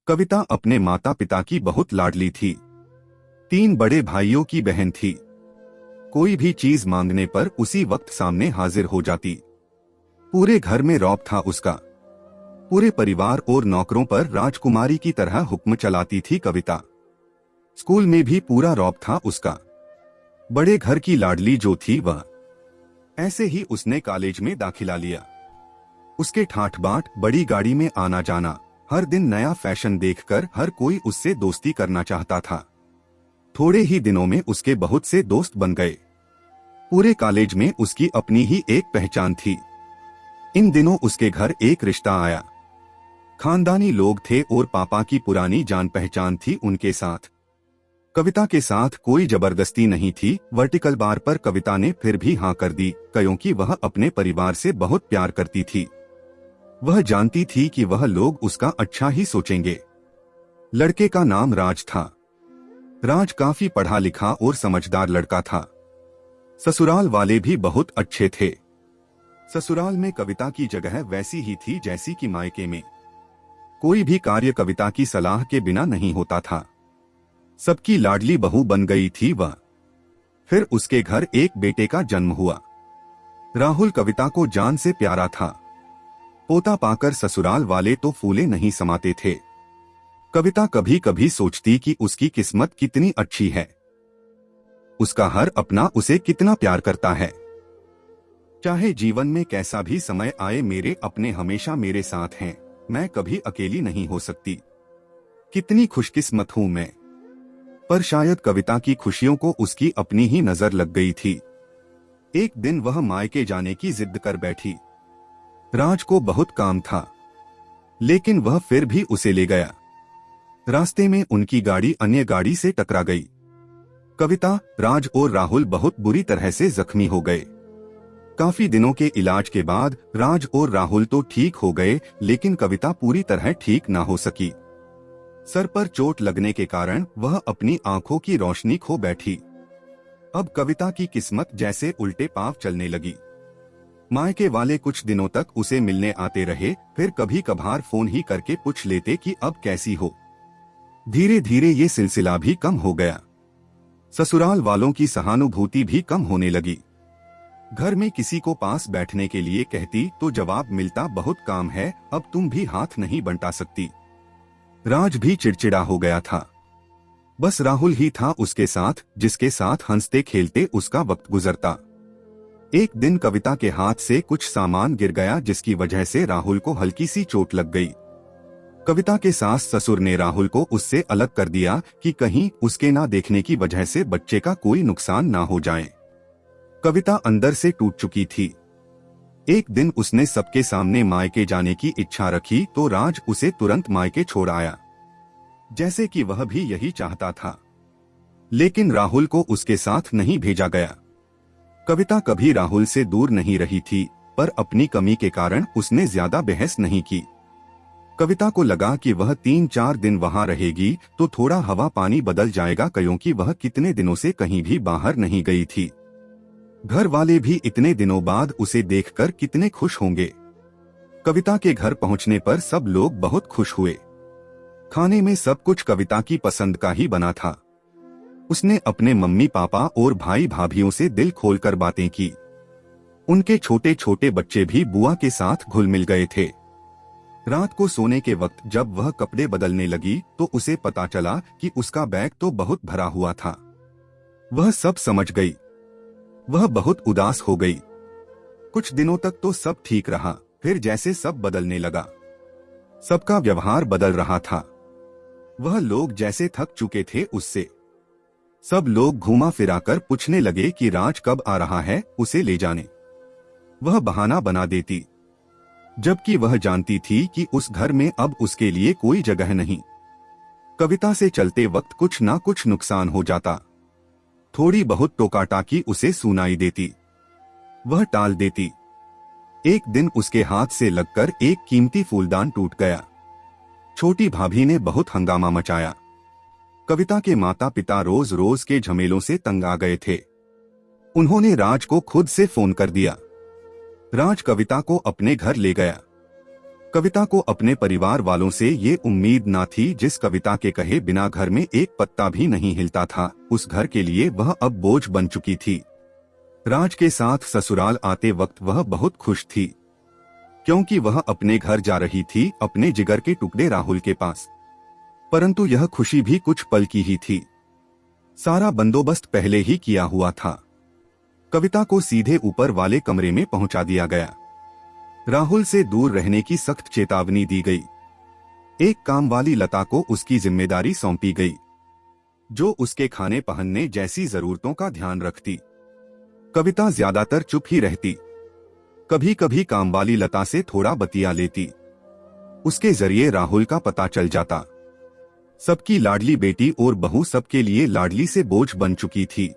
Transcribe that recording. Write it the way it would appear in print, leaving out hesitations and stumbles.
कविता अपने माता पिता की बहुत लाडली थी। 3 बड़े भाइयों की बहन थी। कोई भी चीज मांगने पर उसी वक्त सामने हाजिर हो जाती। पूरे घर में रौब था उसका। पूरे परिवार और नौकरों पर राजकुमारी की तरह हुक्म चलाती थी कविता। स्कूल में भी पूरा रौब था उसका। बड़े घर की लाडली जो थी वह। ऐसे ही उसने कॉलेज में दाखिला लिया। उसके ठाठ बाट, बड़ी गाड़ी में आना जाना, हर दिन नया फैशन देखकर हर कोई उससे दोस्ती करना चाहता था। थोड़े ही दिनों में उसके बहुत से दोस्त बन गए। पूरे कॉलेज में उसकी अपनी ही एक पहचान थी। इन दिनों उसके घर एक रिश्ता आया। खानदानी लोग थे और पापा की पुरानी जान पहचान थी उनके साथ। कविता के साथ कोई जबरदस्ती नहीं थी। वर्टिकल बार पर कविता ने फिर भी हाँ कर दी, क्योंकि वह अपने परिवार से बहुत प्यार करती थी। वह जानती थी कि वह लोग उसका अच्छा ही सोचेंगे। लड़के का नाम राज था। राज काफी पढ़ा लिखा और समझदार लड़का था। ससुराल वाले भी बहुत अच्छे थे। ससुराल में कविता की जगह वैसी ही थी जैसी कि मायके में। कोई भी कार्य कविता की सलाह के बिना नहीं होता था। सबकी लाडली बहू बन गई थी वह। फिर उसके घर एक बेटे का जन्म हुआ। राहुल कविता को जान से प्यारा था। पोता पाकर ससुराल वाले तो फूले नहीं समाते थे। कविता कभी कभी सोचती कि उसकी किस्मत कितनी अच्छी है। उसका हर अपना उसे कितना प्यार करता है। चाहे जीवन में कैसा भी समय आए, मेरे अपने हमेशा मेरे साथ हैं। मैं कभी अकेली नहीं हो सकती। कितनी खुशकिस्मत हूं मैं। पर शायद कविता की खुशियों को उसकी अपनी ही नजर लग गई थी। एक दिन वह मायके जाने की जिद कर बैठी। राज को बहुत काम था, लेकिन वह फिर भी उसे ले गया। रास्ते में उनकी गाड़ी अन्य गाड़ी से टकरा गई। कविता, राज और राहुल बहुत बुरी तरह से जख्मी हो गए। काफी दिनों के इलाज के बाद राज और राहुल तो ठीक हो गए, लेकिन कविता पूरी तरह ठीक ना हो सकी। सर पर चोट लगने के कारण वह अपनी आंखों की रोशनी खो बैठी। अब कविता की किस्मत जैसे उल्टे पांव चलने लगी। मायके वाले कुछ दिनों तक उसे मिलने आते रहे, फिर कभी कभार फोन ही करके पूछ लेते कि अब कैसी हो। धीरे धीरे ये सिलसिला भी कम हो गया। ससुराल वालों की सहानुभूति भी कम होने लगी। घर में किसी को पास बैठने के लिए कहती तो जवाब मिलता, बहुत काम है, अब तुम भी हाथ नहीं बंटा सकती। राज भी चिड़चिड़ा हो गया था। बस राहुल ही था उसके साथ, जिसके साथ हंसते खेलते उसका वक्त गुजरता। एक दिन कविता के हाथ से कुछ सामान गिर गया, जिसकी वजह से राहुल को हल्की सी चोट लग गई। कविता के सास ससुर ने राहुल को उससे अलग कर दिया कि कहीं उसके ना देखने की वजह से बच्चे का कोई नुकसान ना हो जाए। कविता अंदर से टूट चुकी थी। एक दिन उसने सबके सामने मायके जाने की इच्छा रखी तो राज उसे तुरंत मायके छोड़ आया, जैसे कि वह भी यही चाहता था। लेकिन राहुल को उसके साथ नहीं भेजा गया। कविता कभी राहुल से दूर नहीं रही थी, पर अपनी कमी के कारण उसने ज्यादा बहस नहीं की। कविता को लगा कि वह 3-4 दिन वहां रहेगी तो थोड़ा हवा पानी बदल जाएगा, क्योंकि वह कितने दिनों से कहीं भी बाहर नहीं गई थी। घर वाले भी इतने दिनों बाद उसे देखकर कितने खुश होंगे। कविता के घर पहुंचने पर सब लोग बहुत खुश हुए। खाने में सब कुछ कविता की पसंद का ही बना था। उसने अपने मम्मी पापा और भाई भाभीयों से दिल खोलकर बातें की। उनके छोटे छोटे बच्चे भी बुआ के साथ घुल मिल गए थे। रात को सोने के वक्त जब वह कपड़े बदलने लगी तो उसे पता चला कि उसका बैग तो बहुत भरा हुआ था। वह सब समझ गई। वह बहुत उदास हो गई। कुछ दिनों तक तो सब ठीक रहा, फिर जैसे सब बदलने लगा। सबका व्यवहार बदल रहा था। वह लोग जैसे थक चुके थे उससे। सब लोग घुमा फिराकर पूछने लगे कि राज कब आ रहा है, उसे ले जाने। वह बहाना बना देती, जबकि वह जानती थी कि उस घर में अब उसके लिए कोई जगह नहीं। कविता से चलते वक्त कुछ ना कुछ नुकसान हो जाता। थोड़ी बहुत टोकाटाकी उसे सुनाई देती, वह टाल देती। एक दिन उसके हाथ से लगकर एक कीमती फूलदान टूट गया। छोटी भाभी ने बहुत हंगामा मचाया। कविता के माता पिता रोज रोज के झमेलों से तंग आ गए थे। उन्होंने राज को खुद से फोन कर दिया। राज कविता को अपने घर ले गया। कविता को अपने परिवार वालों से ये उम्मीद ना थी। जिस कविता के कहे बिना घर में एक पत्ता भी नहीं हिलता था, उस घर के लिए वह अब बोझ बन चुकी थी। राज के साथ ससुराल आते वक्त वह बहुत खुश थी, क्योंकि वह अपने घर जा रही थी, अपने जिगर के टुकड़े राहुल के पास। परंतु यह खुशी भी कुछ पल की ही थी। सारा बंदोबस्त पहले ही किया हुआ था। कविता को सीधे ऊपर वाले कमरे में पहुंचा दिया गया। राहुल से दूर रहने की सख्त चेतावनी दी गई। एक काम वाली लता को उसकी जिम्मेदारी सौंपी गई, जो उसके खाने पहनने जैसी जरूरतों का ध्यान रखती। कविता ज्यादातर चुप ही रहती, कभी कभी काम वाली लता से थोड़ा बतिया लेती। उसके जरिए राहुल का पता चल जाता। सबकी लाडली बेटी और बहू सबके लिए लाडली से बोझ बन चुकी थी।